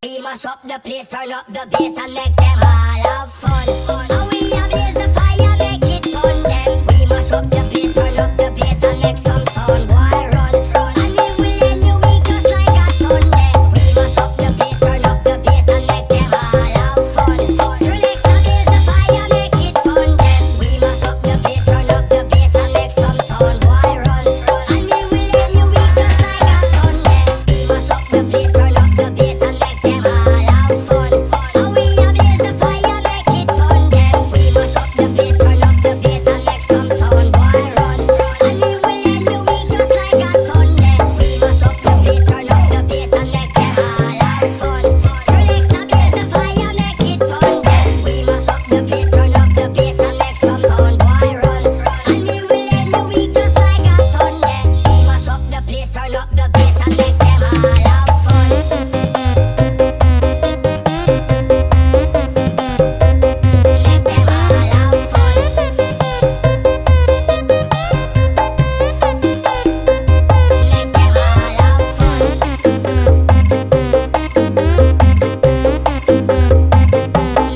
We mash up the place, turn up the bass and make them all have fun. And we a blaze the fire, make it fun them. We mash up the place, turn up the bass and make some sound, boy run. And we will end your week just like a Sunday. We mash up the place, turn up the bass and make them all have fun. Skrillex a blaze the fire, make it fun them. We mash up the place, turn up the bass and make some sound, boy run. And we will end your week just like a Sunday. We mash up the place, turn up the bass and make them all have fun. And we a blaze the fire, make it fun them. We mash up the place, turn up the bass and make some sound, boy run. And we will end your week just like a Sunday. We mash up the place, turn up the bass and make them all have fun. Skrillex a blaze the fire, make it fun them. We mash up the place, turn up the bass and make some sound, boy run. And we will end your week just like a Sunday. We mash up the place, turn up the bass and make them all have fun. Make them all have fun. Make them all have fun.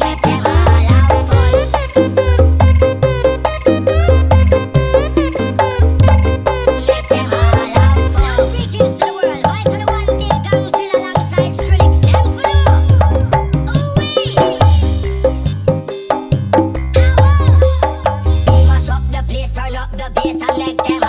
Make them all have fun. Make them all have fun. Greetings to the world, voice of the one, big gang still alongside Skrillex. Them for know. Ooh-wee. We mash up the place, turn up the bass and make them